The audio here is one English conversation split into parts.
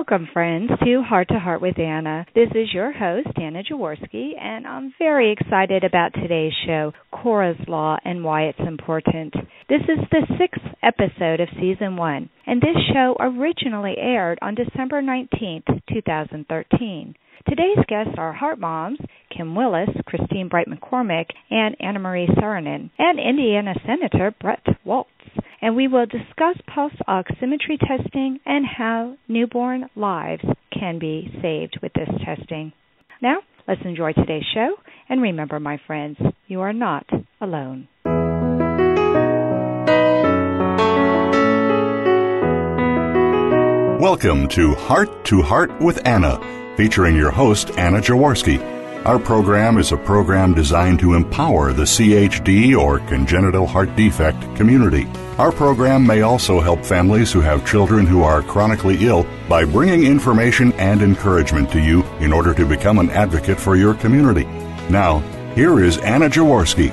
Welcome, friends, to Heart to Heart with Anna. This is your host, Anna Jaworski, and I'm very excited about today's show, Cora's Law and Why It's Important. This is the 6th episode of Season 1, and this show originally aired on December 19th, 2013. Today's guests are Heart Moms, Kim Willis, Kristine McCormick, and Annamarie Saarinen, and Indiana Senator Brett Waltz. And we will discuss pulse-oximetry testing and how newborn lives can be saved with this testing. Now, let's enjoy today's show, and remember, my friends, you are not alone. Welcome to Heart with Anna, featuring your host, Anna Jaworski. Our program is a program designed to empower the CHD or congenital heart defect community. Our program may also help families who have children who are chronically ill by bringing information and encouragement to you in order to become an advocate for your community. Now, here is Anna Jaworski.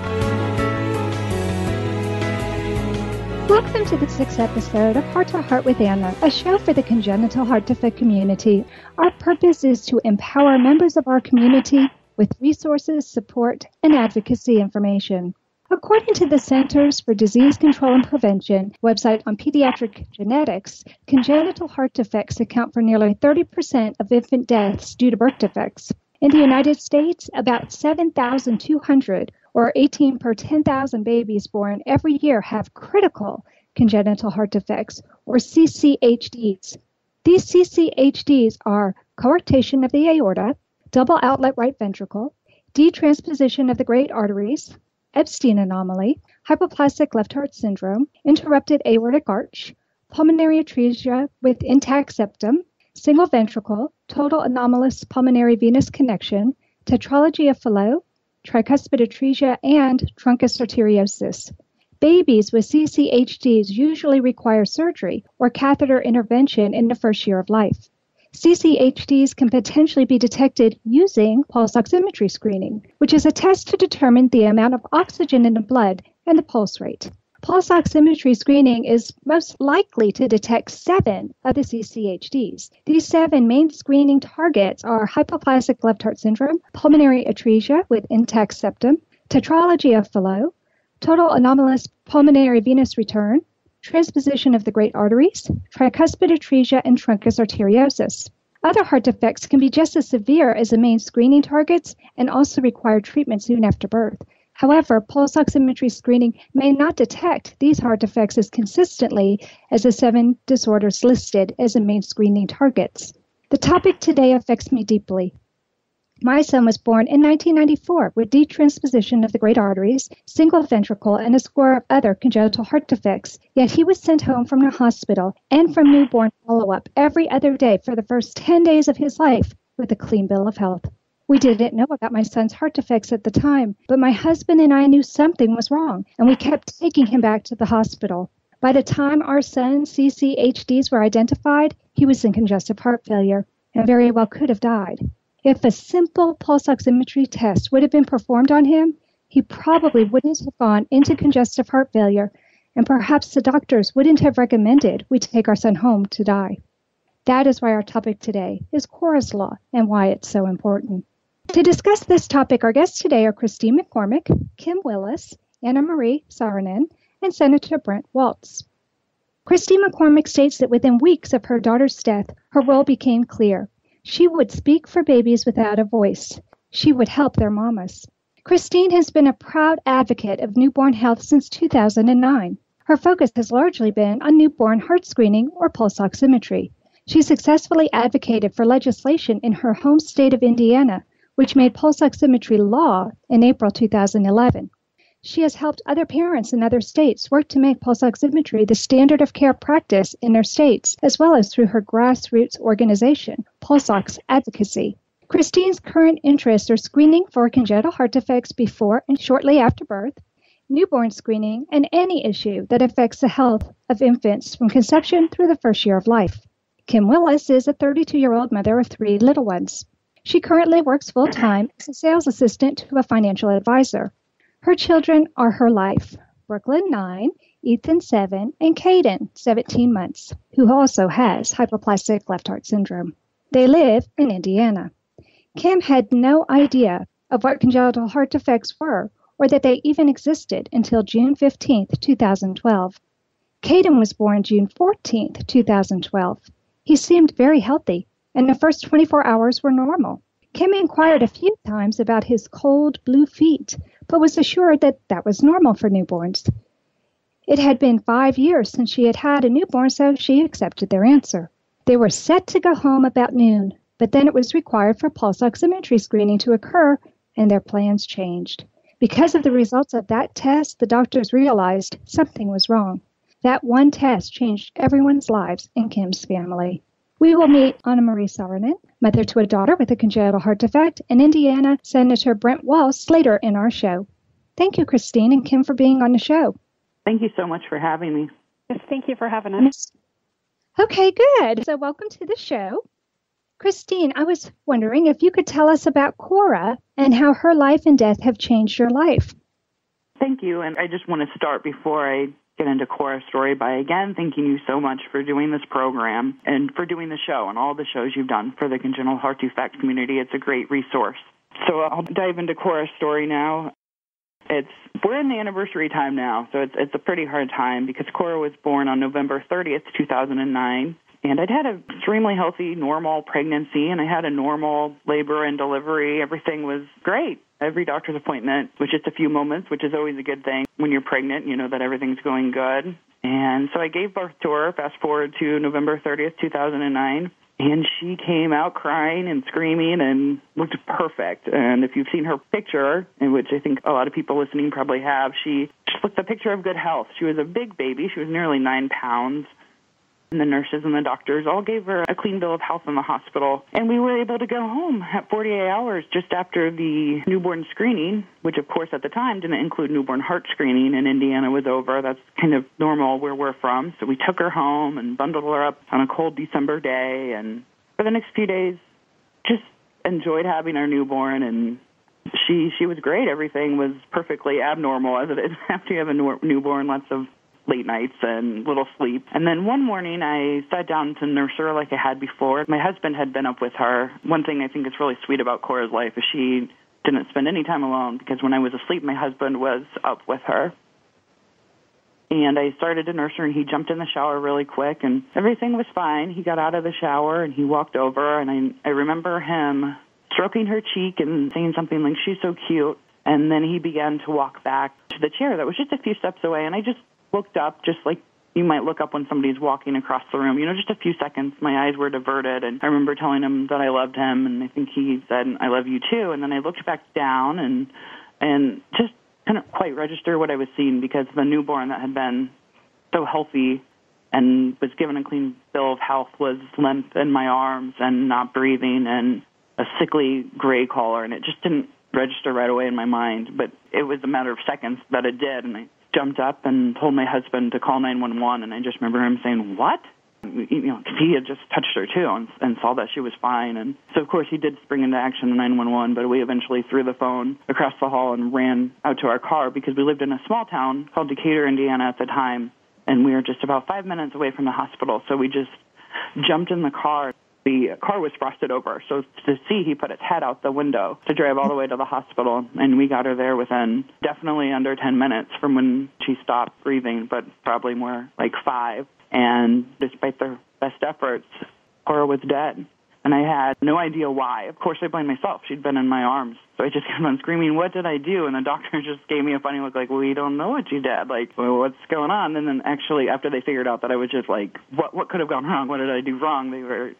Welcome to the 6th episode of Heart to Heart with Anna, a show for the congenital heart defect community. Our purpose is to empower members of our community with resources, support, and advocacy information. According to the Centers for Disease Control and Prevention website on pediatric genetics, congenital heart defects account for nearly 30% of infant deaths due to birth defects. In the United States, about 7,200 or 18 per 10,000 babies born every year have critical congenital heart defects, or CCHDs. These CCHDs are coarctation of the aorta, double outlet right ventricle, detransposition of the great arteries, Epstein anomaly, hypoplastic left heart syndrome, interrupted aortic arch, pulmonary atresia with intact septum, single ventricle, total anomalous pulmonary venous connection, tetralogy of Fallot, tricuspid atresia, and truncus arteriosus. Babies with CCHDs usually require surgery or catheter intervention in the first year of life. CCHDs can potentially be detected using pulse-oximetry screening, which is a test to determine the amount of oxygen in the blood and the pulse rate. Pulse-oximetry screening is most likely to detect 7 of the CCHDs. These 7 main screening targets are hypoplastic left heart syndrome, pulmonary atresia with intact septum, tetralogy of Fallot, total anomalous pulmonary venous return, transposition of the great arteries, tricuspid atresia, and truncus arteriosus. Other heart defects can be just as severe as the main screening targets and also require treatment soon after birth. However, pulse oximetry screening may not detect these heart defects as consistently as the 7 disorders listed as the main screening targets. The topic today affects me deeply. My son was born in 1994 with detransposition of the great arteries, single ventricle, and a score of other congenital heart defects, yet he was sent home from the hospital and from newborn follow-up every other day for the first 10 days of his life with a clean bill of health. We didn't know about my son's heart defects at the time, but my husband and I knew something was wrong, and we kept taking him back to the hospital. By the time our son's CCHDs were identified, he was in congestive heart failure and very well could have died. If a simple pulse oximetry test would have been performed on him, he probably wouldn't have gone into congestive heart failure, and perhaps the doctors wouldn't have recommended we take our son home to die. That is why our topic today is Cora's Law and why it's so important. To discuss this topic, our guests today are Kristine McCormick, Kim Willis, Annamarie Saarinen, and Senator Brett Waltz. Kristine McCormick states that within weeks of her daughter's death, her role became clear. She would speak for babies without a voice. She would help their mamas. Kristine has been a proud advocate of newborn health since 2009. Her focus has largely been on newborn heart screening or pulse oximetry. She successfully advocated for legislation in her home state of Indiana, which made pulse oximetry law in April 2011. She has helped other parents in other states work to make pulse oximetry the standard of care practice in their states, as well as through her grassroots organization, PulseOx Advocacy. Kristine's current interests are screening for congenital heart defects before and shortly after birth, newborn screening, and any issue that affects the health of infants from conception through the first year of life. Kim Willis is a 32-year-old mother of 3 little ones. She currently works full-time as a sales assistant to a financial advisor. Her children are her life: Brooklyn, 9, Ethan, 7, and Caden, 17 months, who also has hypoplastic left heart syndrome. They live in Indiana. Kim had no idea of what congenital heart defects were or that they even existed until June 15, 2012. Caden was born June 14, 2012. He seemed very healthy, and the first 24 hours were normal. Kim inquired a few times about his cold blue feet, but was assured that that was normal for newborns. It had been 5 years since she had had a newborn, so she accepted their answer. They were set to go home about noon, but then it was required for pulse-oximetry screening to occur, and their plans changed. Because of the results of that test, the doctors realized something was wrong. That one test changed everyone's lives in Kim's family. We will meet Annamarie Saarinen, mother to a daughter with a congenital heart defect, and Indiana Senator Brent Walz later in our show. Thank you, Kristine and Kim, for being on the show. Thank you so much for having me. Yes, thank you for having us. Okay, good. So welcome to the show. Kristine, I was wondering if you could tell us about Cora and how her life and death have changed your life. Thank you, and I just want to start before I get into Cora's story by again thanking you so much for doing this program and for doing the show and all the shows you've done for the congenital heart defect community. It's a great resource. So I'll dive into Cora's story now. We're in the anniversary time now, so it's a pretty hard time because Cora was born on November 30th, 2009. And I'd had an extremely healthy, normal pregnancy, and I had a normal labor and delivery. Everything was great. Every doctor's appointment was just a few moments, which is always a good thing. When you're pregnant, you know that everything's going good. And so I gave birth to her, fast forward to November 30th, 2009. And she came out crying and screaming and looked perfect. And if you've seen her picture, in which I think a lot of people listening probably have, she just looked a picture of good health. She was a big baby. She was nearly 9 pounds. And the nurses and the doctors all gave her a clean bill of health in the hospital. And we were able to go home at 48 hours just after the newborn screening, which, of course, at the time didn't include newborn heart screening, and Indiana was over. That's kind of normal where we're from. So we took her home and bundled her up on a cold December day. And for the next few days, just enjoyed having our newborn. And she was great. Everything was perfectly abnormal as it is after you have a newborn, lots of late nights and little sleep. And then one morning I sat down to nurse her like I had before. My husband had been up with her. One thing I think is really sweet about Cora's life is she didn't spend any time alone because when I was asleep, my husband was up with her. And I started to nurse her, and he jumped in the shower really quick, and everything was fine. He got out of the shower, and he walked over, and I remember him stroking her cheek and saying something like, "She's so cute." And then he began to walk back to the chair that was just a few steps away, and I just looked up, just like you might look up when somebody's walking across the room, just a few seconds. My eyes were diverted, and I remember telling him that I loved him, and I think he said, "I love you too." And then I looked back down and just couldn't quite register what I was seeing because the newborn that had been so healthy and was given a clean bill of health was limp in my arms and not breathing and a sickly gray color, and it just didn't register right away in my mind. But it was a matter of seconds that it did, and I jumped up and told my husband to call 911, and I just remember him saying, "What?" Because he had just touched her too and saw that she was fine. And so, of course, he did spring into action in 911, but we eventually threw the phone across the hall and ran out to our car because we lived in a small town called Decatur, Indiana at the time, and we were just about 5 minutes away from the hospital. So we just jumped in the car. The car was frosted over, so to see, he put his head out the window to drive all the way to the hospital, and we got her there within definitely under 10 minutes from when she stopped breathing, but probably more like 5. And despite their best efforts, Cora was dead, and I had no idea why. Of course, I blamed myself. She'd been in my arms, so I just kept on screaming, "What did I do?" And the doctor just gave me a funny look like, "We don't know what you did. Like, well, what's going on?" And then actually, after they figured out that I was just like, what could have gone wrong? What did I do wrong? They were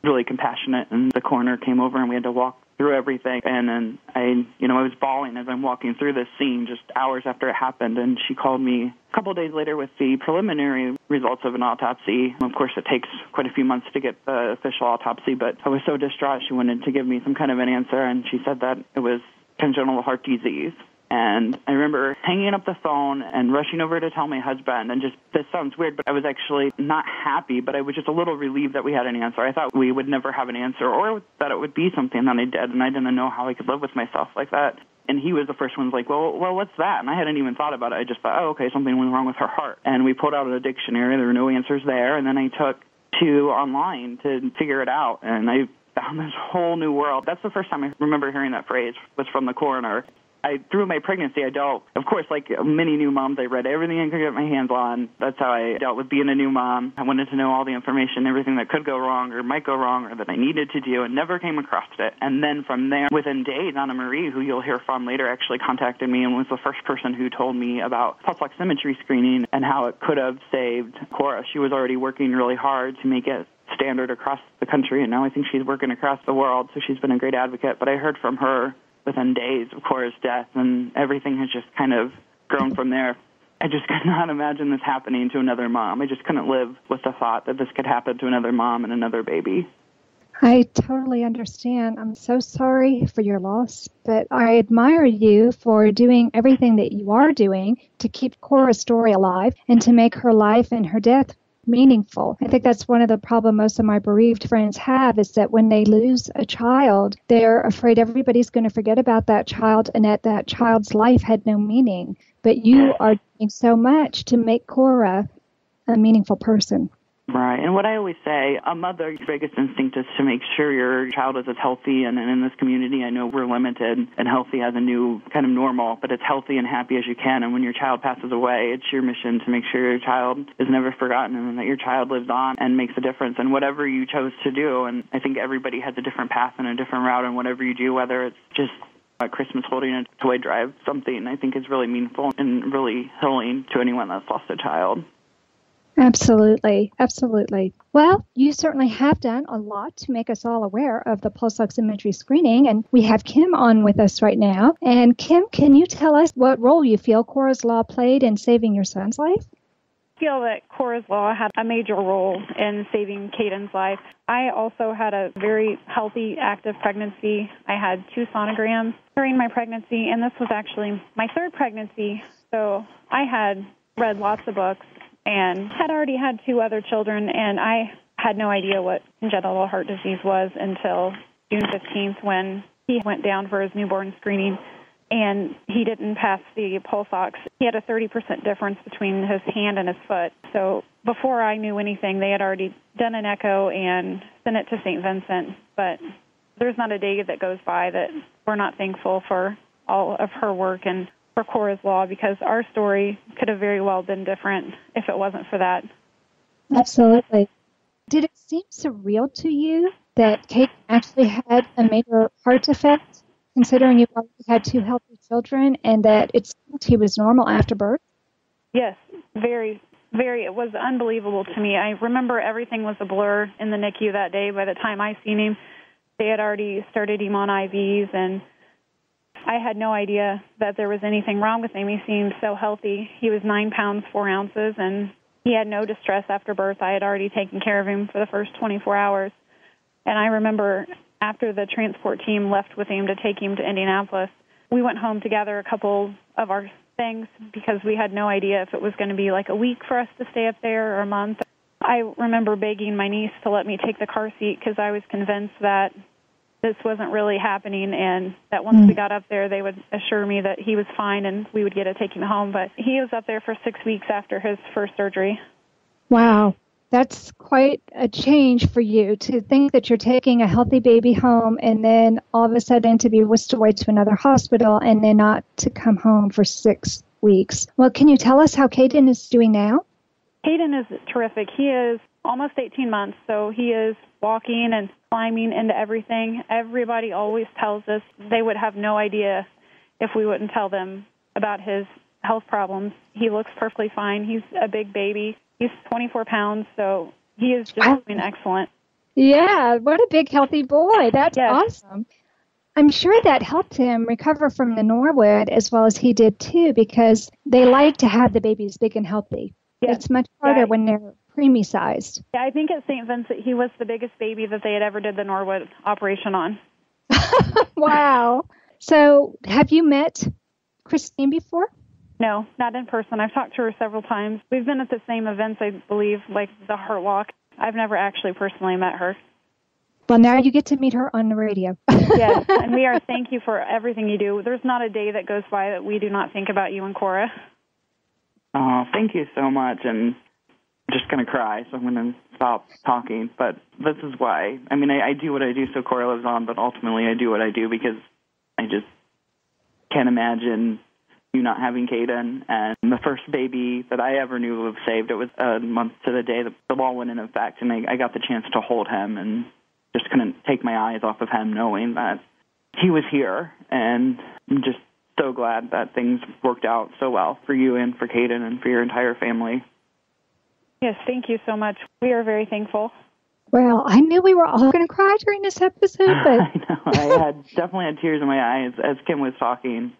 really compassionate, and the coroner came over, and we had to walk through everything. And then I was bawling as I'm walking through this scene just hours after it happened, and she called me a couple of days later with the preliminary results of an autopsy. Of course, it takes quite a few months to get the official autopsy, but I was so distraught she wanted to give me some kind of an answer, and she said that it was congenital heart disease. And I remember hanging up the phone and rushing over to tell my husband, and just, this sounds weird, but I was actually not happy, but I was just a little relieved that we had an answer. I thought we would never have an answer, or that it would be something that I did, and I didn't know how I could live with myself like that. And he was the first one who was like, well, what's that? And I hadn't even thought about it. I just thought, oh, okay, something went wrong with her heart. And we pulled out a dictionary. There were no answers there. And then I took to online to figure it out. And I found this whole new world. That's the first time I remember hearing that phrase was from the coroner. Through my pregnancy, I dealt, of course, like many new moms, I read everything I could get my hands on. That's how I dealt with being a new mom. I wanted to know all the information, everything that could go wrong or might go wrong or that I needed to do, and never came across it. And then from there, within days, Annamarie, who you'll hear from later, actually contacted me and was the first person who told me about pulse-oximetry screening and how it could have saved Cora. She was already working really hard to make it standard across the country, and now I think she's working across the world, so she's been a great advocate. But I heard from her within days of Cora's death, and everything has just kind of grown from there. I just could not imagine this happening to another mom. I just couldn't live with the thought that this could happen to another mom and another baby. I totally understand. I'm so sorry for your loss, but I admire you for doing everything that you are doing to keep Cora's story alive and to make her life and her death meaningful. I think that's one of the problems most of my bereaved friends have, is that when they lose a child, they're afraid everybody's going to forget about that child and that child's life had no meaning. But you are doing so much to make Cora a meaningful person. Right. And what I always say, a mother's biggest instinct is to make sure your child is as healthy. And in this community, I know we're limited, and healthy as a new kind of normal, but it's healthy and happy as you can. And when your child passes away, it's your mission to make sure your child is never forgotten and that your child lives on and makes a difference in whatever you chose to do. And I think everybody has a different path and a different route in whatever you do, whether it's just at Christmas holding a toy drive, something I think is really meaningful and really healing to anyone that's lost a child. Absolutely. Absolutely. Well, you certainly have done a lot to make us all aware of the pulse oximetry screening, and we have Kim on with us right now. And Kim, can you tell us what role you feel Cora's Law played in saving your son's life? I feel that Cora's Law had a major role in saving Caden's life. I also had a very healthy, active pregnancy. I had 2 sonograms during my pregnancy, and this was actually my 3rd pregnancy. So I had read lots of books and had already had 2 other children, and I had no idea what congenital heart disease was until June 15th when he went down for his newborn screening, and he didn't pass the pulse ox. He had a 30% difference between his hand and his foot. So before I knew anything, they had already done an echo and sent it to St. Vincent. But there's not a day that goes by that we're not thankful for all of her work and for Cora's Law, because our story could have very well been different if it wasn't for that. Absolutely. Did it seem surreal to you that Kate actually had a major heart defect, considering you already had 2 healthy children, and that it seemed he was normal after birth? Yes, very, very. It was unbelievable to me. I remember everything was a blur in the NICU that day. By the time I seen him, they had already started him on IVs, and I had no idea that there was anything wrong with him. He seemed so healthy. He was 9 pounds, 4 ounces, and he had no distress after birth. I had already taken care of him for the first 24 hours. And I remember after the transport team left with him to take him to Indianapolis, we went home to gather a couple of our things because we had no idea if it was going to be like a week for us to stay up there or a month. I remember begging my niece to let me take the car seat because I was convinced that this wasn't really happening, and that once we got up there, they would assure me that he was fine and we would get to take him home. But he was up there for 6 weeks after his first surgery. Wow. That's quite a change for you, to think that you're taking a healthy baby home and then all of a sudden to be whisked away to another hospital and then not to come home for 6 weeks. Well, can you tell us how Caden is doing now? Caden is terrific. He is almost 18 months, so he is walking and climbing into everything. Everybody always tells us they would have no idea if we wouldn't tell them about his health problems. He looks perfectly fine. He's a big baby. He's 24 pounds, so he is just doing excellent. Yeah, what a big, healthy boy. That's awesome. I'm sure that helped him recover from the Norwood as well as he did, too, because they like to have the babies big and healthy. Yes. It's much harder when they're preemie sized. Yeah, I think at St. Vincent, he was the biggest baby that they had ever did the Norwood operation on. Wow. So have you met Kristine before? No, not in person. I've talked to her several times. We've been at the same events, I believe, like the Heart Walk. I've never actually personally met her. Well, now you get to meet her on the radio. Yes, and thank you for everything you do. There's not a day that goes by that we do not think about you and Cora. Oh, thank you so much, and I'm just going to cry, so I'm going to stop talking. But this is why. I mean, I do what I do so Cora lives on, but ultimately I do what I do because I just can't imagine you not having Caden. And the first baby that I ever knew of saved, it was a month to the day that the law went into effect, and I got the chance to hold him and just couldn't take my eyes off of him knowing that he was here. And I'm just so glad that things worked out so well for you and for Caden and for your entire family. Yes, thank you so much. We are very thankful. Well, I knew we were all going to cry during this episode, but I know. I definitely had tears in my eyes as Kim was talking.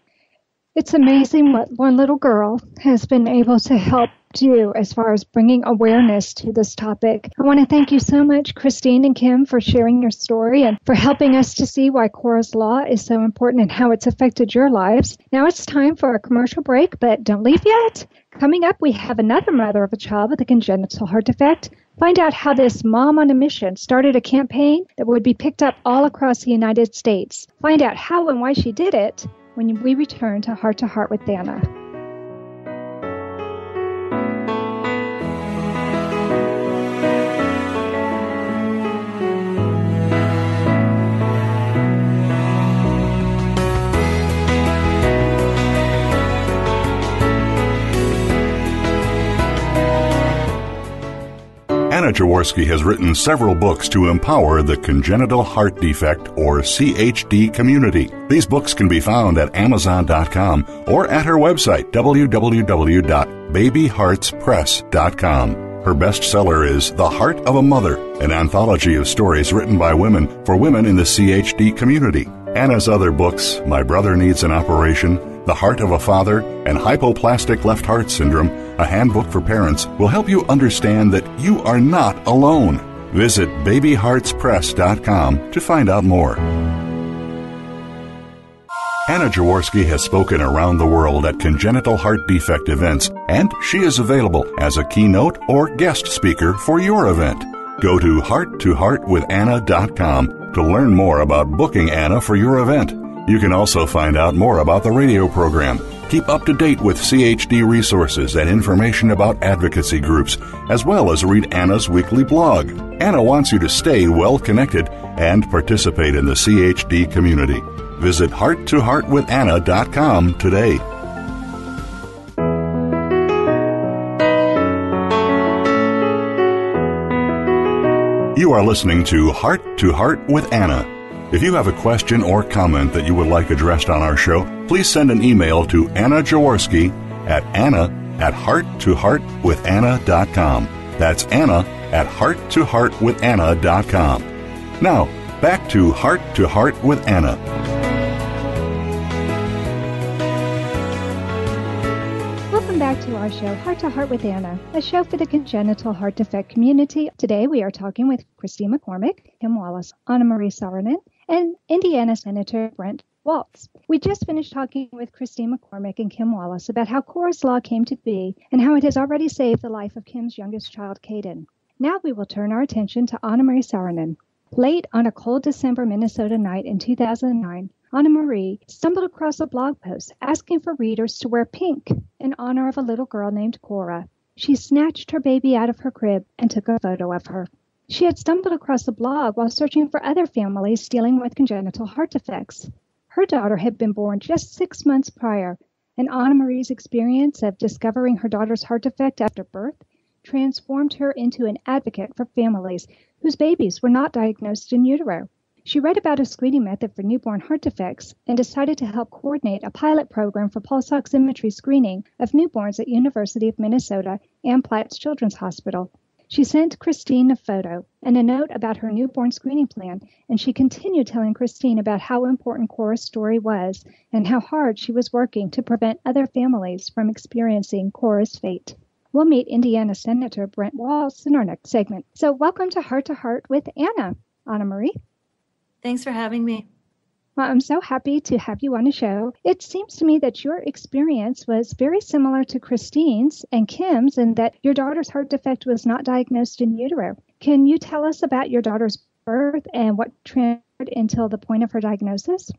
It's amazing what one little girl has been able to help do as far as bringing awareness to this topic. I want to thank you so much, Kristine and Kim, for sharing your story and for helping us to see why Cora's Law is so important and how it's affected your lives. Now it's time for a commercial break, but don't leave yet. Coming up, we have another mother of a child with a congenital heart defect. Find out how this mom on a mission started a campaign that would be picked up all across the United States. Find out how and why she did it when we return to Heart with Anna. Anna Jaworski has written several books to empower the congenital heart defect, or CHD, community. These books can be found at Amazon.com or at her website, www.babyheartspress.com. Her bestseller is The Heart of a Mother, an anthology of stories written by women for women in the CHD community. Anna's other books, My Brother Needs an Operation, The Heart of a Father, and Hypoplastic Left Heart Syndrome, a handbook for parents, will help you understand that you are not alone. Visit babyheartspress.com to find out more. Anna Jaworski has spoken around the world at congenital heart defect events, and she is available as a keynote or guest speaker for your event. Go to hearttoheartwithanna.com to learn more about booking Anna for your event. You can also find out more about the radio program, keep up to date with CHD resources and information about advocacy groups, as well as read Anna's weekly blog. Anna wants you to stay well connected and participate in the CHD community. Visit hearttoheartwithanna.com today. You are listening to Heart with Anna. If you have a question or comment that you would like addressed on our show, please send an email to Anna Jaworski at anna@hearttoheartwithanna.com. That's Anna@hearttoheartwithanna.com. Now, back to Heart with Anna. Welcome back to our show, Heart with Anna, a show for the congenital heart defect community. Today we are talking with Kristine McCormick, Kim Wallace, Annamarie Saarinen, and Indiana Senator Brent Waltz. We just finished talking with Kristine McCormick and Kim Wallace about how Cora's Law came to be and how it has already saved the life of Kim's youngest child, Caden. Now we will turn our attention to Annamarie Saarinen. Late on a cold December Minnesota night in 2009, Annamarie stumbled across a blog post asking for readers to wear pink in honor of a little girl named Cora. She snatched her baby out of her crib and took a photo of her. She had stumbled across the blog while searching for other families dealing with congenital heart defects. Her daughter had been born just 6 months prior, and Annamarie's experience of discovering her daughter's heart defect after birth transformed her into an advocate for families whose babies were not diagnosed in utero. She read about a screening method for newborn heart defects and decided to help coordinate a pilot program for pulse-oximetry screening of newborns at University of Minnesota and Platt's Children's Hospital. She sent Kristine a photo and a note about her newborn screening plan, and she continued telling Kristine about how important Cora's story was and how hard she was working to prevent other families from experiencing Cora's fate. We'll meet Indiana Senator Brent Waltz in our next segment. So welcome to Heart with Anna, Annamarie. Thanks for having me. Well, I'm so happy to have you on the show. It seems to me that your experience was very similar to Kristine's and Kim's, and that your daughter's heart defect was not diagnosed in utero. Can you tell us about your daughter's birth and what transpired until the point of her diagnosis?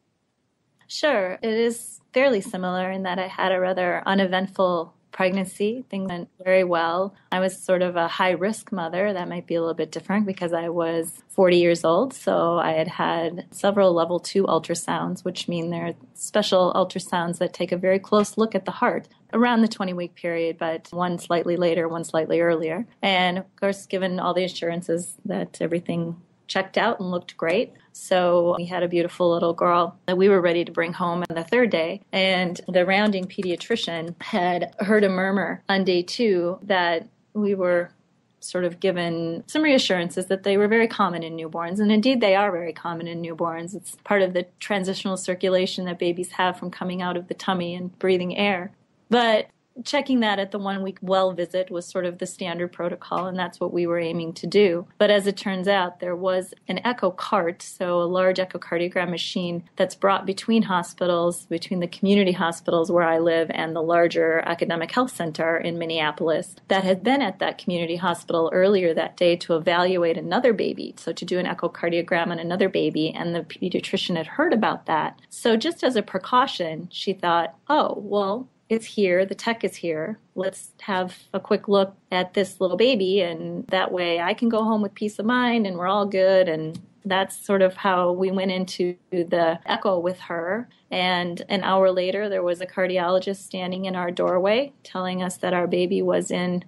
Sure. It is fairly similar in that I had a rather uneventful pregnancy. Things went very well. I was sort of a high-risk mother. That might be a little bit different because I was 40 years old. So I had had several level 2 ultrasounds, which mean they're special ultrasounds that take a very close look at the heart around the 20-week period, but one slightly later, one slightly earlier. And of course, given all the assurances that everything checked out and looked great. So we had a beautiful little girl that we were ready to bring home on the third day. And the rounding pediatrician had heard a murmur on day 2 that we were sort of given some reassurances that they were very common in newborns. And indeed, they are very common in newborns. It's part of the transitional circulation that babies have from coming out of the tummy and breathing air. But checking that at the 1-week well visit was sort of the standard protocol, and that's what we were aiming to do. But as it turns out, there was an echo cart, so a large echocardiogram machine that's brought between hospitals, between the community hospitals where I live and the larger academic health center in Minneapolis, that had been at that community hospital earlier that day to evaluate another baby, so to do an echocardiogram on another baby, and the pediatrician had heard about that. So just as a precaution, she thought, oh, well, it's here, the tech is here. Let's have a quick look at this little baby, and that way I can go home with peace of mind and we're all good. And that's sort of how we went into the echo with her. And an hour later, there was a cardiologist standing in our doorway telling us that our baby was in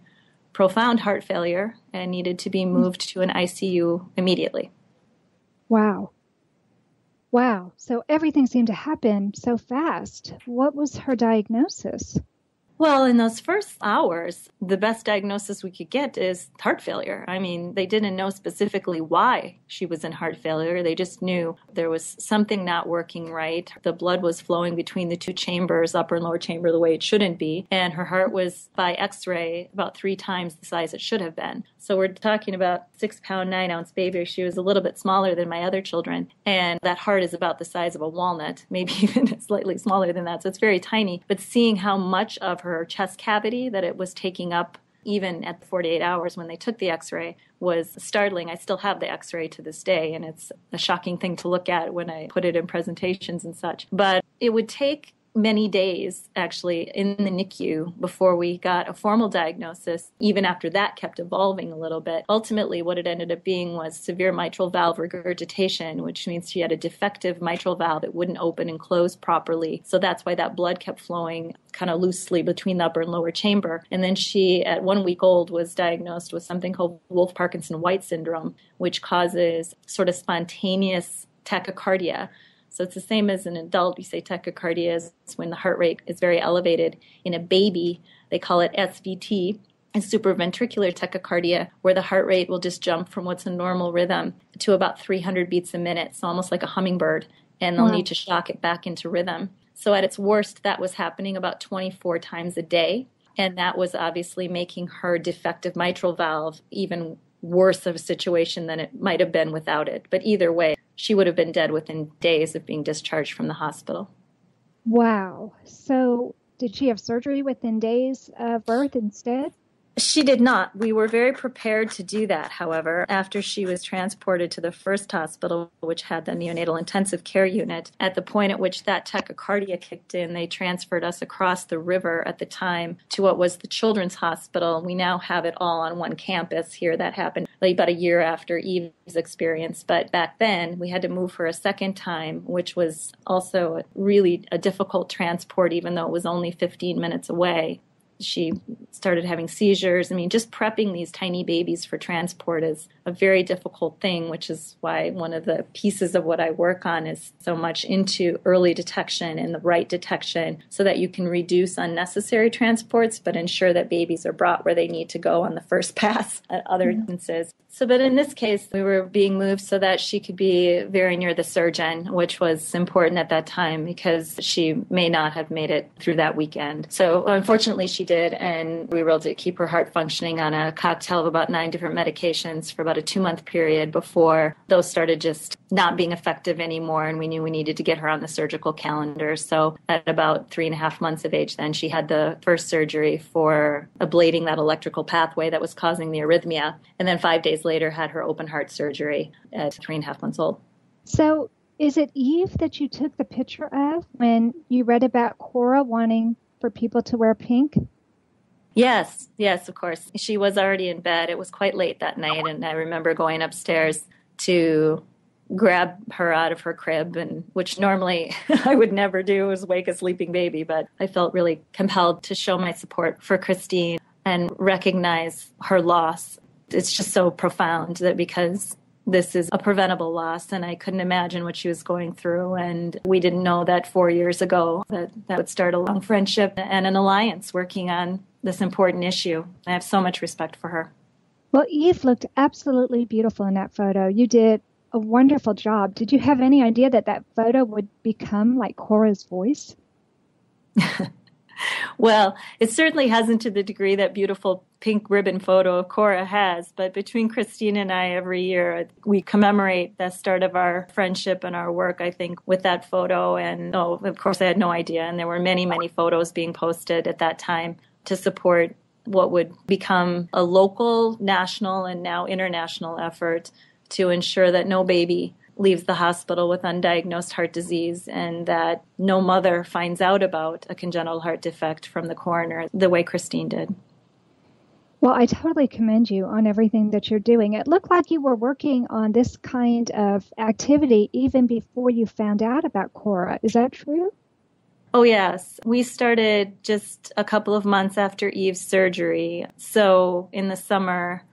profound heart failure and needed to be moved to an ICU immediately. Wow. Wow. So everything seemed to happen so fast. What was her diagnosis? Well, in those first hours, the best diagnosis we could get is heart failure. I mean, they didn't know specifically why she was in heart failure. They just knew there was something not working right. The blood was flowing between the 2 chambers, upper and lower chamber, the way it shouldn't be. And her heart was, by x-ray, about 3 times the size it should have been. So we're talking about 6-pound, 9-ounce baby. She was a little bit smaller than my other children. And that heart is about the size of a walnut, maybe even slightly smaller than that. So it's very tiny. But seeing how much of her chest cavity that it was taking up even at 48 hours when they took the x-ray was startling. I still have the x-ray to this day, and it's a shocking thing to look at when I put it in presentations and such. But it would take many days, actually, in the NICU before we got a formal diagnosis. Even after that kept evolving a little bit. Ultimately, what it ended up being was severe mitral valve regurgitation, which means she had a defective mitral valve. It wouldn't open and close properly. So that's why that blood kept flowing kind of loosely between the upper and lower chamber. And then she, at 1 week old, was diagnosed with something called Wolff-Parkinson-White syndrome, which causes sort of spontaneous tachycardia. So it's the same as an adult. We say tachycardia is when the heart rate is very elevated. In a baby, they call it SVT, and supraventricular tachycardia, where the heart rate will just jump from what's a normal rhythm to about 300 beats a minute, so almost like a hummingbird, and they'll need to shock it back into rhythm. So at its worst, that was happening about 24 times a day, and that was obviously making her defective mitral valve even worse of a situation than it might have been without it. But either way, she would have been dead within days of being discharged from the hospital. Wow. So did she have surgery within days of birth instead? She did not. We were very prepared to do that, however, after she was transported to the first hospital, which had the neonatal intensive care unit. At the point at which that tachycardia kicked in, they transferred us across the river at the time to what was the children's hospital. We now have it all on one campus here. That happened about a year after Eve's experience. But back then, we had to move her a second time, which was also really a difficult transport, even though it was only 15 minutes away. She started having seizures. I mean, just prepping these tiny babies for transport is a very difficult thing, which is why one of the pieces of what I work on is so much into early detection and the right detection so that you can reduce unnecessary transports, but ensure that babies are brought where they need to go on the first pass at other instances. So, but in this case, we were being moved so that she could be very near the surgeon, which was important at that time because she may not have made it through that weekend. So unfortunately, she she did, and we were able to keep her heart functioning on a cocktail of about 9 different medications for about a 2-month period before those started just not being effective anymore, and we knew we needed to get her on the surgical calendar. So at about 3.5 months of age then, she had the first surgery for ablating that electrical pathway that was causing the arrhythmia, and then 5 days later had her open heart surgery at 3.5 months old. So is it Eve that you took the picture of when you read about Cora wanting for people to wear pink? Yes, of course. She was already in bed. It was quite late that night, and I remember going upstairs to grab her out of her crib, and which normally I would never do, is wake a sleeping baby, but I felt really compelled to show my support for Kristine and recognize her loss. It's just so profound that because this is a preventable loss, and I couldn't imagine what she was going through. And we didn't know that 4 years ago that would start a long friendship and an alliance working on this important issue. I have so much respect for her. Well, Eve looked absolutely beautiful in that photo. You did a wonderful job. Did you have any idea that that photo would become like Cora's voice? Well, it certainly hasn't to the degree that beautiful pink ribbon photo of Cora has, but between Kristine and I every year, we commemorate the start of our friendship and our work, I think, with that photo. And of course, I had no idea. And there were many, many photos being posted at that time to support what would become a local, national, and now international effort to ensure that no baby leaves the hospital with undiagnosed heart disease and that no mother finds out about a congenital heart defect from the coroner the way Kristine did. Well, I totally commend you on everything that you're doing. It looked like you were working on this kind of activity even before you found out about Cora. Is that true? Oh, yes. We started just a couple of months after Eve's surgery. So in the summer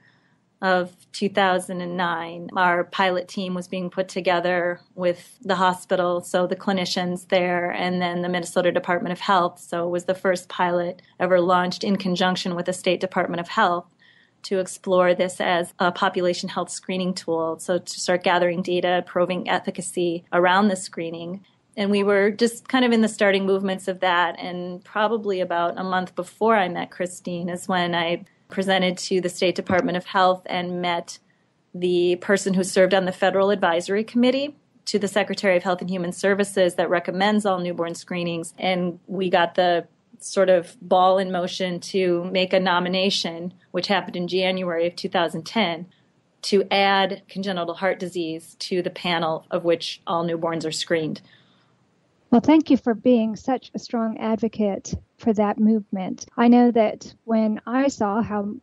of 2009, our pilot team was being put together with the hospital, so the clinicians there, and then the Minnesota Department of Health. So it was the first pilot ever launched in conjunction with the State Department of Health to explore this as a population health screening tool. So to start gathering data, proving efficacy around the screening. And we were just kind of in the starting movements of that. And probably about a month before I met Kristine is when I presented to the State Department of Health and met the person who served on the Federal Advisory Committee to the Secretary of Health and Human Services that recommends all newborn screenings. And we got the sort of ball in motion to make a nomination, which happened in January of 2010, to add congenital heart disease to the panel of which all newborns are screened. Well, thank you for being such a strong advocate for that movement. I know that when I saw how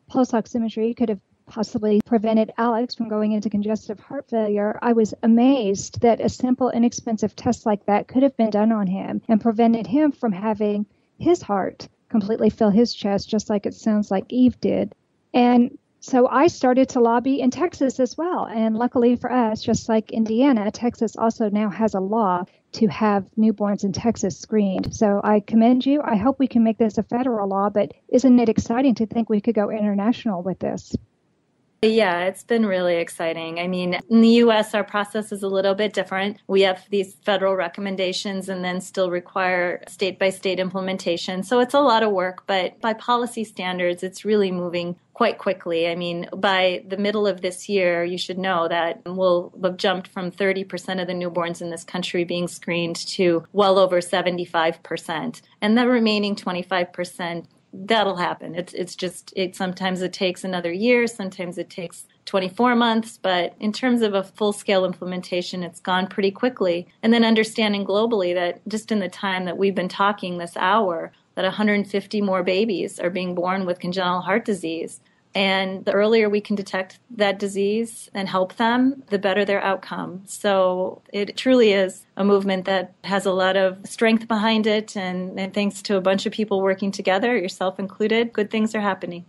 pulse-oximetry could have possibly prevented Alex from going into congestive heart failure, I was amazed that a simple, inexpensive test like that could have been done on him and prevented him from having his heart completely fill his chest, just like it sounds like Eve did. And so I started to lobby in Texas as well. And luckily for us, just like Indiana, Texas also now has a law to have newborns in Texas screened. So I commend you. I hope we can make this a federal law, but isn't it exciting to think we could go international with this? Yeah, it's been really exciting. I mean, in the U.S., our process is a little bit different. We have these federal recommendations and then still require state-by-state implementation. So it's a lot of work, but by policy standards, it's really moving quite quickly. I mean, by the middle of this year, you should know that we'll have jumped from 30% of the newborns in this country being screened to well over 75%. And the remaining 25%, that'll happen. It's just sometimes it takes another year, sometimes it takes 24 months, but in terms of a full-scale implementation, it's gone pretty quickly. And then understanding globally that just in the time that we've been talking this hour, that 150 more babies are being born with congenital heart disease. And the earlier we can detect that disease and help them, the better their outcome. So it truly is a movement that has a lot of strength behind it. And thanks to a bunch of people working together, yourself included, good things are happening.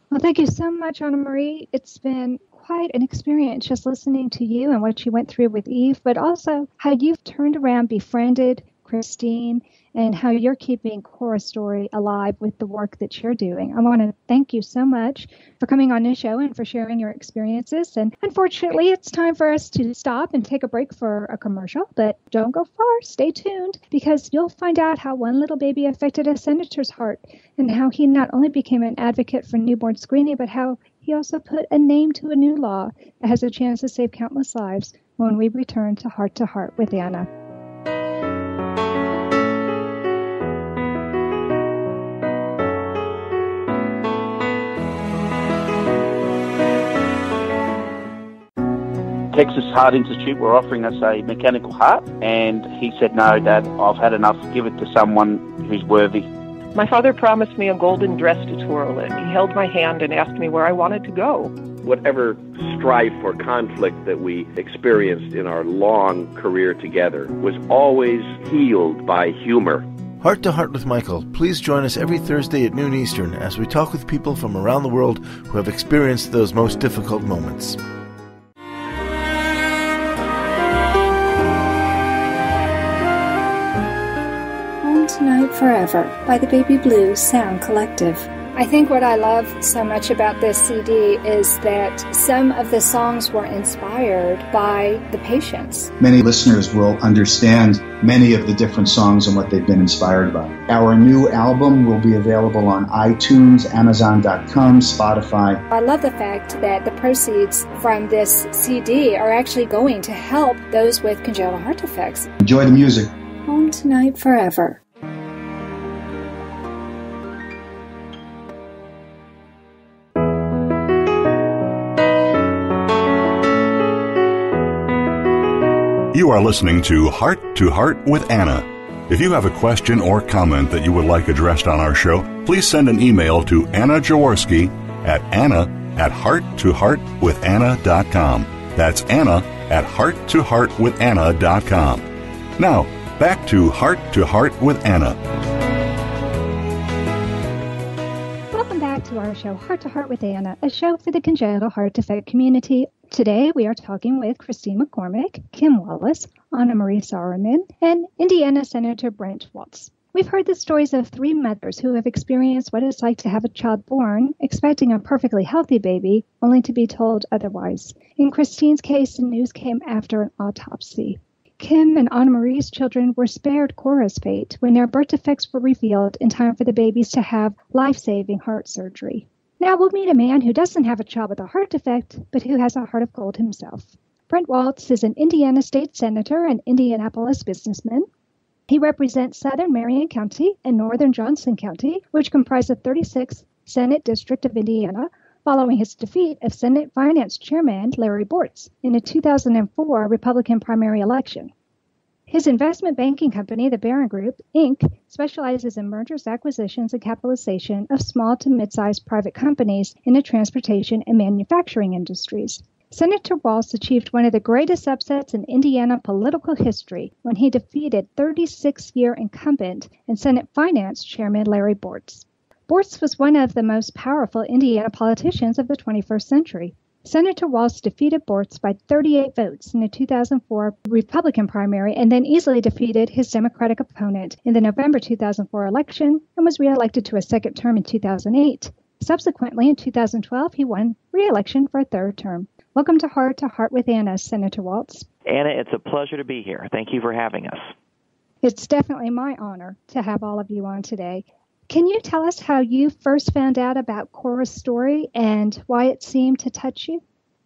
Well, thank you so much, Annamarie. It's been quite an experience just listening to you and what you went through with Eve, but also how you've turned around, befriended Kristine, and how you're keeping Cora's story alive with the work that you're doing. I want to thank you so much for coming on this show and for sharing your experiences. And unfortunately, it's time for us to stop and take a break for a commercial, but don't go far. Stay tuned, because you'll find out how one little baby affected a senator's heart and how he not only became an advocate for newborn screening, but how he also put a name to a new law that has a chance to save countless lives when we return to Heart with Anna. Texas Heart Institute were offering us a mechanical heart, and he said, "No, Dad, I've had enough. Give it to someone who's worthy." My father promised me a golden dress to twirl in. He held my hand and asked me where I wanted to go. Whatever strife or conflict that we experienced in our long career together was always healed by humor. Heart to Heart with Michael. Please join us every Thursday at noon Eastern as we talk with people from around the world who have experienced those most difficult moments. Tonight Forever by the Baby Blue Sound Collective. I think what I love so much about this CD is that some of the songs were inspired by the patients. Many listeners will understand many of the different songs and what they've been inspired by. Our new album will be available on iTunes, Amazon.com, Spotify. I love the fact that the proceeds from this CD are actually going to help those with congenital heart defects. Enjoy the music. Home Tonight Forever. You are listening to Heart with Anna. If you have a question or comment that you would like addressed on our show, please send an email to Anna Jaworski at anna@hearttoheartwithanna.com. That's Anna@hearttoheartwithanna.com. Now, back to Heart with Anna. Welcome back to our show, Heart with Anna, a show for the congenital heart defect community. Today, we are talking with Kristine McCormick, Kim Wallace, Annamarie Saarinen, and Indiana Senator Brent Walz. We've heard the stories of three mothers who have experienced what it's like to have a child born, expecting a perfectly healthy baby, only to be told otherwise. In Kristine's case, the news came after an autopsy. Kim and Annamarie's children were spared Cora's fate when their birth defects were revealed in time for the babies to have life-saving heart surgery. Now we'll meet a man who doesn't have a child with a heart defect, but who has a heart of gold himself. Brent Walz is an Indiana state senator and Indianapolis businessman. He represents southern Marion County and northern Johnson County, which comprise the 36th Senate District of Indiana, following his defeat of Senate Finance Chairman Larry Bortz in the 2004 Republican primary election. His investment banking company, the Barron Group, Inc., specializes in mergers, acquisitions, and capitalization of small to mid-sized private companies in the transportation and manufacturing industries. Senator Walz achieved one of the greatest upsets in Indiana political history when he defeated 36-year incumbent and Senate Finance Chairman Larry Bortz. Bortz was one of the most powerful Indiana politicians of the 21st century. Senator Walz defeated Bortz by 38 votes in the 2004 Republican primary and then easily defeated his Democratic opponent in the November 2004 election and was reelected to a second term in 2008. Subsequently, in 2012, he won re-election for a third term. Welcome to Heart with Anna, Senator Walz. Anna, it's a pleasure to be here. Thank you for having us. It's definitely my honor to have all of you on today. Can you tell us how you first found out about Cora's story and why it seemed to touch you?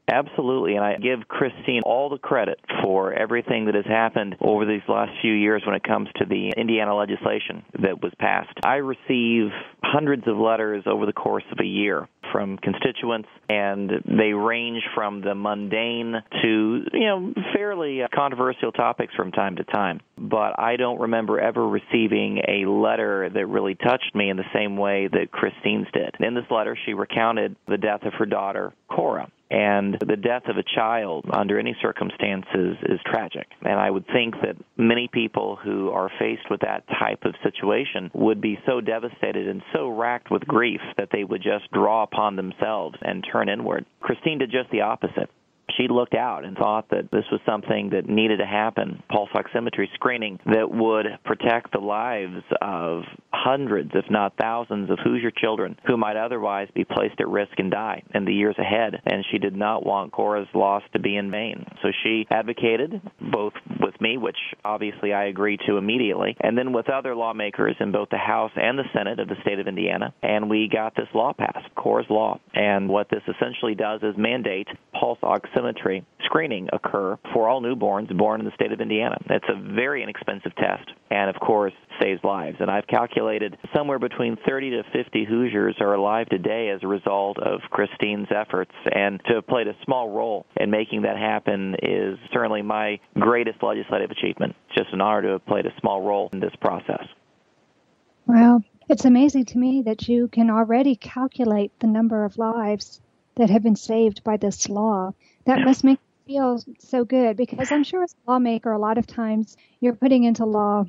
Absolutely, and I give Kristine all the credit for everything that has happened over these last few years when it comes to the Indiana legislation that was passed. I receive hundreds of letters over the course of a year from constituents, and they range from the mundane to, fairly controversial topics from time to time. But I don't remember ever receiving a letter that really touched me in the same way that Kristine's did. In this letter, she recounted the death of her daughter, Cora. And the death of a child under any circumstances is tragic. And I would think that many people who are faced with that type of situation would be so devastated and so racked with grief that they would just draw upon themselves and turn inward. Kristine did just the opposite. She looked out and thought that this was something that needed to happen, pulse-oximetry screening that would protect the lives of hundreds, if not thousands, of Hoosier children who might otherwise be placed at risk and die in the years ahead. And she did not want Cora's loss to be in vain. So she advocated, both with me, which obviously I agreed to immediately, and then with other lawmakers in both the House and the Senate of the state of Indiana, and we got this law passed, Cora's Law. And what this essentially does is mandate pulse oximetry screening occur for all newborns born in the state of Indiana. It's a very inexpensive test and, of course, saves lives. And I've calculated somewhere between 30 to 50 Hoosiers are alive today as a result of Kristine's efforts. And to have played a small role in making that happen is certainly my greatest legislative achievement. It's just an honor to have played a small role in this process. Well, it's amazing to me that you can already calculate the number of lives that have been saved by this law. That must make you feel so good, because I'm sure as a lawmaker, a lot of times you're putting into law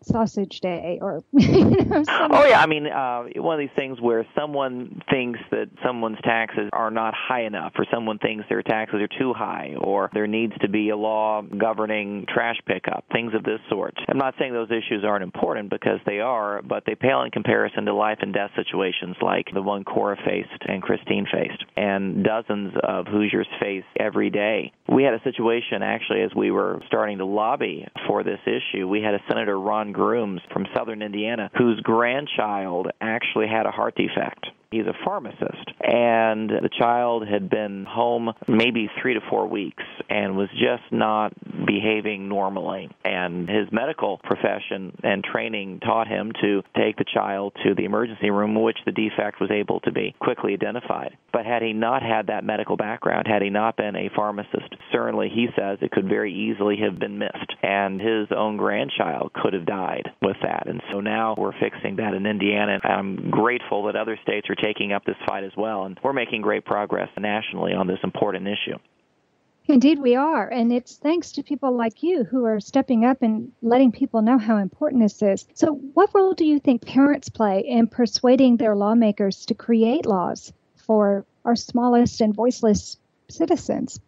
Sausage Day or Oh yeah, I mean, one of these things where someone thinks that someone's taxes are not high enough, or someone thinks their taxes are too high, or there needs to be a law governing trash pickup, things of this sort. I'm not saying those issues aren't important, because they are, but they pale in comparison to life and death situations like the one Cora faced and Kristine faced, and dozens of Hoosiers face every day. We had a situation, actually, as we were starting to lobby for this issue. We had a Senator Ron Grooms from southern Indiana whose grandchild actually had a heart defect. He's a pharmacist, and the child had been home maybe 3 to 4 weeks and was just not behaving normally. And his medical profession and training taught him to take the child to the emergency room, in which the defect was able to be quickly identified. But had he not had that medical background, had he not been a pharmacist, certainly, he says, it could very easily have been missed, and his own grandchild could have died with that. And so now we're fixing that in Indiana, and I'm grateful that other states are taking up this fight as well, and we're making great progress nationally on this important issue. Indeed we are, and it's thanks to people like you who are stepping up and letting people know how important this is. So what role do you think parents play in persuading their lawmakers to create laws for our smallest and voiceless citizens?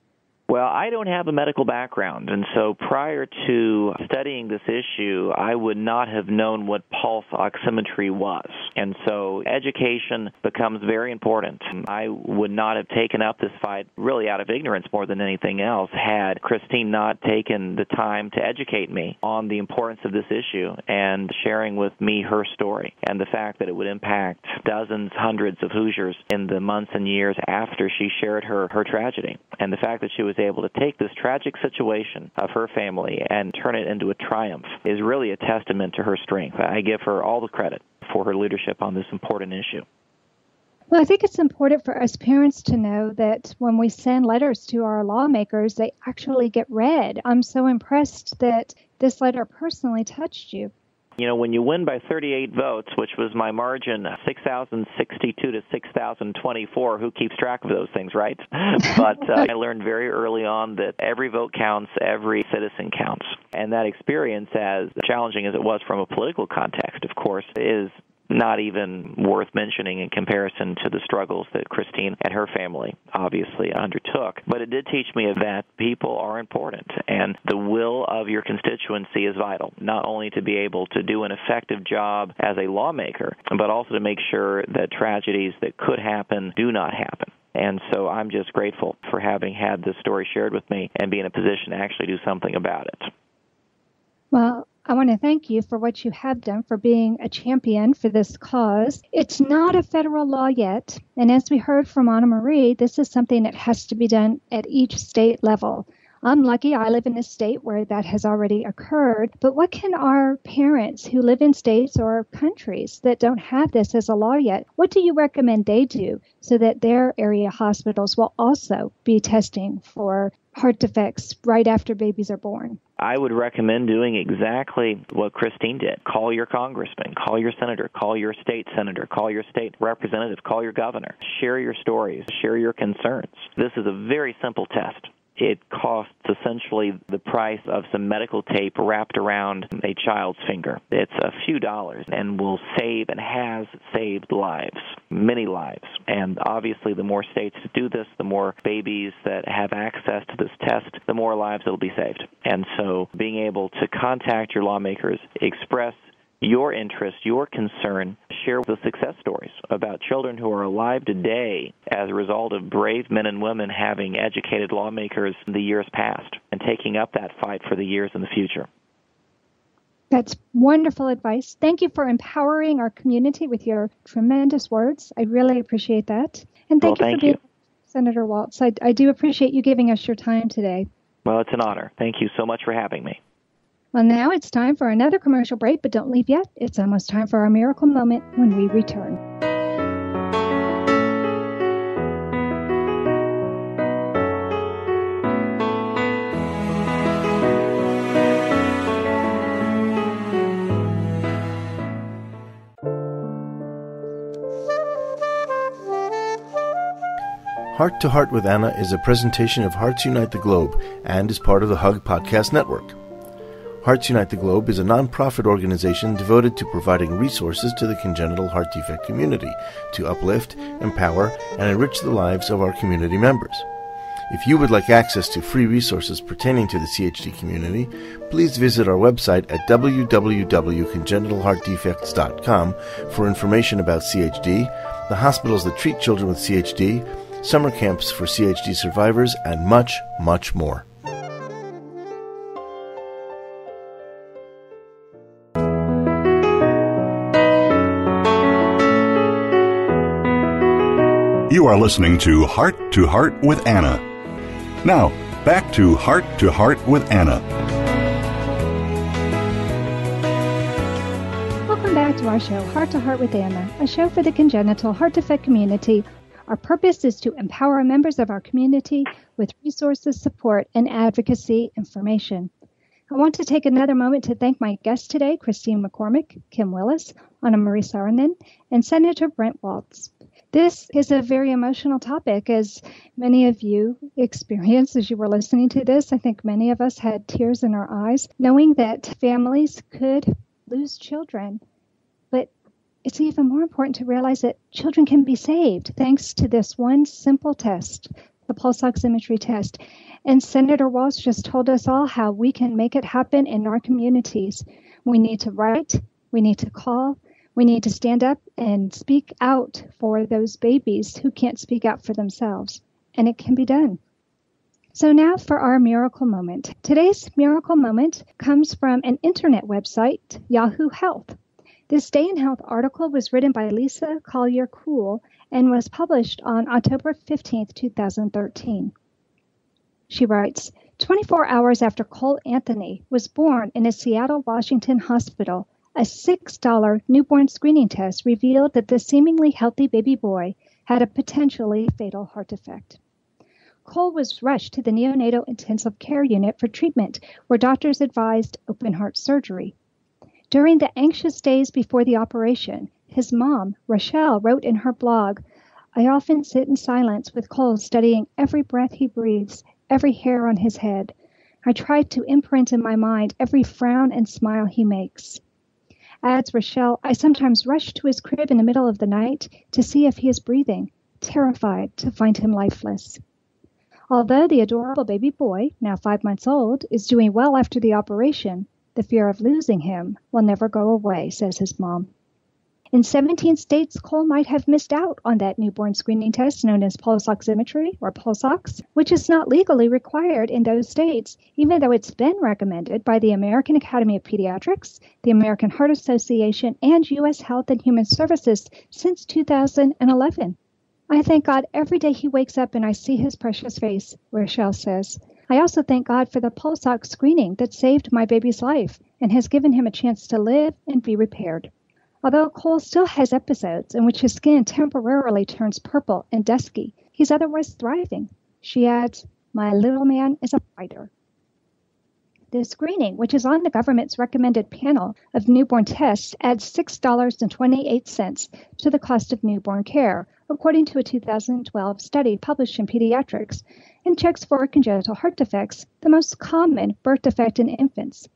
Well, I don't have a medical background, and so prior to studying this issue, I would not have known what pulse oximetry was. And so education becomes very important. I would not have taken up this fight really out of ignorance more than anything else had Kristine not taken the time to educate me on the importance of this issue and sharing with me her story and the fact that it would impact dozens, hundreds of Hoosiers in the months and years after she shared her tragedy. And the fact that she was able to take this tragic situation of her family and turn it into a triumph is really a testament to her strength. I give her all the credit for her leadership on this important issue. Well, I think it's important for us parents to know that when we send letters to our lawmakers, they actually get read. I'm so impressed that this letter personally touched you. You know, when you win by 38 votes, which was my margin, 6,062 to 6,024, who keeps track of those things, right? But I learned very early on that every vote counts, every citizen counts. And that experience, as challenging as it was from a political context, of course, is not even worth mentioning in comparison to the struggles that Kristine and her family obviously undertook. But it did teach me that people are important, and the will of your constituency is vital, not only to be able to do an effective job as a lawmaker, but also to make sure that tragedies that could happen do not happen. And so I'm just grateful for having had this story shared with me and be in a position to actually do something about it. Well, I want to thank you for what you have done for being a champion for this cause. It's not a federal law yet, and as we heard from Annamarie, this is something that has to be done at each state level. I'm lucky I live in a state where that has already occurred, but what can our parents who live in states or countries that don't have this as a law yet, what do you recommend they do so that their area hospitals will also be testing for heart defects right after babies are born? I would recommend doing exactly what Kristine did. Call your congressman, call your senator, call your state senator, call your state representative, call your governor. Share your stories, share your concerns. This is a very simple test. it costs essentially the price of some medical tape wrapped around a child's finger. It's a few dollars and will save and has saved lives, many lives. And obviously the more states that do this, the more babies that have access to this test, the more lives that will be saved. And so being able to contact your lawmakers, express your interest, your concern, share the success stories about children who are alive today as a result of brave men and women having educated lawmakers in the years past and taking up that fight for the years in the future. That's wonderful advice. Thank you for empowering our community with your tremendous words. I really appreciate that. And thank you for being Senator Waltz. I do appreciate you giving us your time today. Well, it's an honor. Thank you so much for having me. Well, now it's time for another commercial break, but don't leave yet. It's almost time for our miracle moment when we return. Heart to Heart with Anna is a presentation of Hearts Unite the Globe and is part of the HUG Podcast Network. Hearts Unite the Globe is a non-profit organization devoted to providing resources to the congenital heart defect community to uplift, empower, and enrich the lives of our community members. If you would like access to free resources pertaining to the CHD community, please visit our website at www.congenital-heart-defects.com for information about CHD, the hospitals that treat children with CHD, summer camps for CHD survivors, and much, much more. You are listening to Heart with Anna. Now, back to Heart with Anna. Welcome back to our show, Heart to Heart with Anna, a show for the congenital heart defect community. Our purpose is to empower members of our community with resources, support, and advocacy information. I want to take another moment to thank my guests today, Kristine McCormick, Kim Willis, Annamarie Saarinen, and Senator Brent Waltz. This is a very emotional topic, as many of you experienced as you were listening to this. I think many of us had tears in our eyes, knowing that families could lose children. But it's even more important to realize that children can be saved thanks to this one simple test, the pulse-oximetry test. And Senator Waltz just told us all how we can make it happen in our communities. We need to write, we need to call, we need to stand up and speak out for those babies who can't speak out for themselves. And it can be done. So now for our miracle moment. Today's miracle moment comes from an internet website, Yahoo Health. This Day in Health article was written by Lisa Collier-Cool and was published on October 15, 2013. She writes, 24 hours after Cole Anthony was born in a Seattle, Washington hospital, a $6 newborn screening test revealed that the seemingly healthy baby boy had a potentially fatal heart defect. Cole was rushed to the neonatal intensive care unit for treatment, where doctors advised open heart surgery. During the anxious days before the operation, his mom, Rochelle, wrote in her blog, I often sit in silence with Cole studying every breath he breathes, every hair on his head. I try to imprint in my mind every frown and smile he makes. Adds Rochelle, I sometimes rush to his crib in the middle of the night to see if he is breathing, terrified to find him lifeless. Although the adorable baby boy, now 5 months old, is doing well after the operation, the fear of losing him will never go away, says his mom. In 17 states, Cole might have missed out on that newborn screening test known as pulse-oximetry, or pulse-ox, which is not legally required in those states, even though it's been recommended by the American Academy of Pediatrics, the American Heart Association, and U.S. Health and Human Services since 2011. I thank God every day he wakes up and I see his precious face, Rochelle says. I also thank God for the pulse-ox screening that saved my baby's life and has given him a chance to live and be repaired. Although Cole still has episodes in which his skin temporarily turns purple and dusky, he's otherwise thriving. She adds, my little man is a fighter. This screening, which is on the government's recommended panel of newborn tests, adds $6.28 to the cost of newborn care, according to a 2012 study published in Pediatrics, and checks for congenital heart defects, the most common birth defect in infants.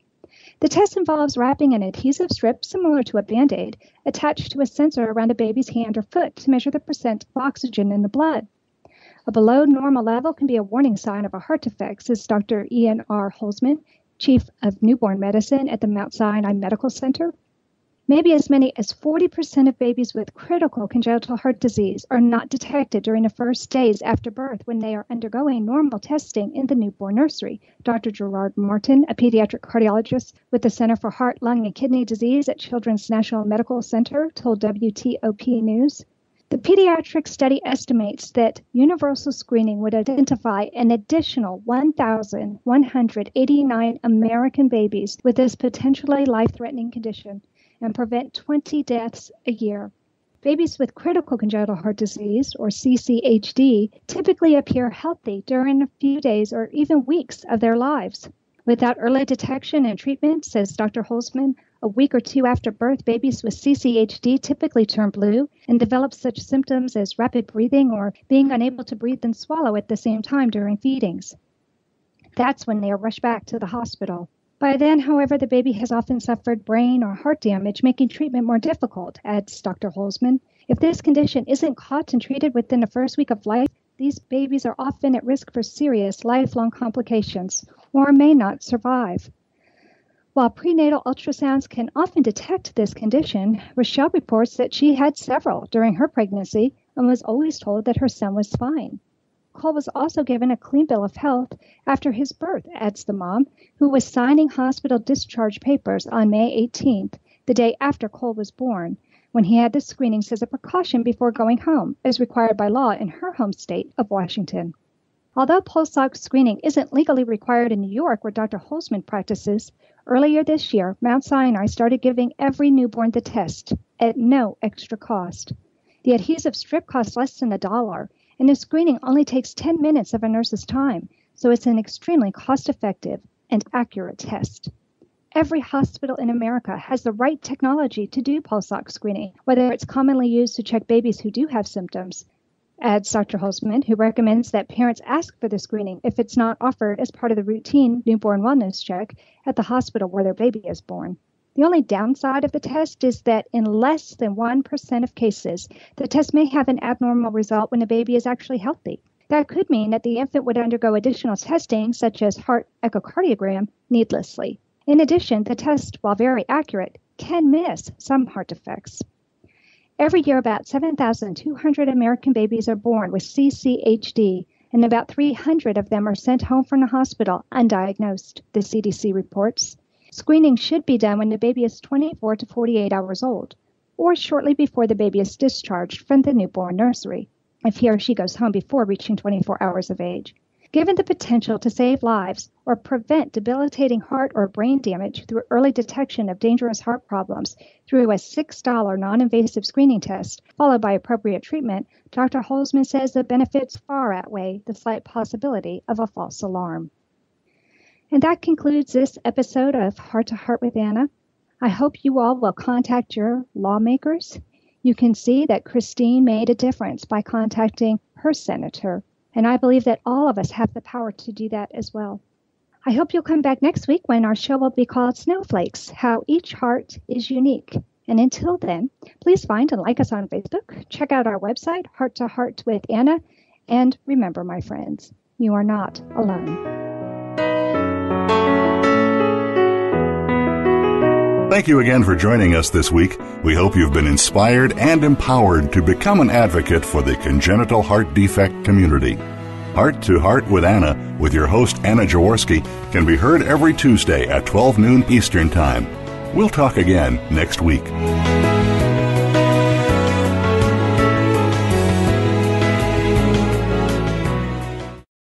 The test involves wrapping an adhesive strip similar to a Band-Aid attached to a sensor around a baby's hand or foot to measure the percent of oxygen in the blood. A below normal level can be a warning sign of a heart defect, says Dr. Ian R. Holzman, Chief of Newborn Medicine at the Mount Sinai Medical Center. Maybe as many as 40% of babies with critical congenital heart disease are not detected during the first days after birth when they are undergoing normal testing in the newborn nursery. Dr. Gerard Martin, a pediatric cardiologist with the Center for Heart, Lung, and Kidney Disease at Children's National Medical Center, told WTOP News. The pediatric study estimates that universal screening would identify an additional 1,189 American babies with this potentially life-threatening condition and prevent 20 deaths a year. Babies with critical congenital heart disease, or CCHD, typically appear healthy during a few days or even weeks of their lives. Without early detection and treatment, says Dr. Holzman, a week or two after birth, babies with CCHD typically turn blue and develop such symptoms as rapid breathing or being unable to breathe and swallow at the same time during feedings. That's when they are rushed back to the hospital. By then, however, the baby has often suffered brain or heart damage, making treatment more difficult, adds Dr. Holzman. If this condition isn't caught and treated within the first week of life, these babies are often at risk for serious lifelong complications or may not survive. While prenatal ultrasounds can often detect this condition, Rochelle reports that she had several during her pregnancy and was always told that her son was fine. Cole was also given a clean bill of health after his birth, adds the mom, who was signing hospital discharge papers on May 18th, the day after Cole was born, when he had the screenings as a precaution before going home, as required by law in her home state of Washington. Although pulse-ox screening isn't legally required in New York, where Dr. Holzman practices, earlier this year, Mount Sinai started giving every newborn the test at no extra cost. The adhesive strip costs less than $1, and the screening only takes 10 minutes of a nurse's time, so it's an extremely cost-effective and accurate test. Every hospital in America has the right technology to do pulse-ox screening, whether it's commonly used to check babies who do have symptoms, adds Dr. Holzman, who recommends that parents ask for the screening if it's not offered as part of the routine newborn wellness check at the hospital where their baby is born. The only downside of the test is that in less than 1% of cases, the test may have an abnormal result when the baby is actually healthy. That could mean that the infant would undergo additional testing, such as heart echocardiogram, needlessly. In addition, the test, while very accurate, can miss some heart defects. Every year, about 7,200 American babies are born with CCHD, and about 300 of them are sent home from the hospital undiagnosed, the CDC reports. Screening should be done when the baby is 24 to 48 hours old, or shortly before the baby is discharged from the newborn nursery, if he or she goes home before reaching 24 hours of age. Given the potential to save lives or prevent debilitating heart or brain damage through early detection of dangerous heart problems through a $6 non-invasive screening test, followed by appropriate treatment, Dr. Holzman says the benefits far outweigh the slight possibility of a false alarm. And that concludes this episode of Heart to Heart with Anna. I hope you all will contact your lawmakers. You can see that Kristine made a difference by contacting her senator, and I believe that all of us have the power to do that as well. I hope you'll come back next week when our show will be called Snowflakes, How Each Heart is Unique. And until then, please find and like us on Facebook, check out our website, Heart to Heart with Anna, and remember, my friends, you are not alone. Thank you again for joining us this week. We hope you've been inspired and empowered to become an advocate for the congenital heart defect community. Heart to Heart with Anna, with your host Anna Jaworski, can be heard every Tuesday at 12 noon Eastern Time. We'll talk again next week.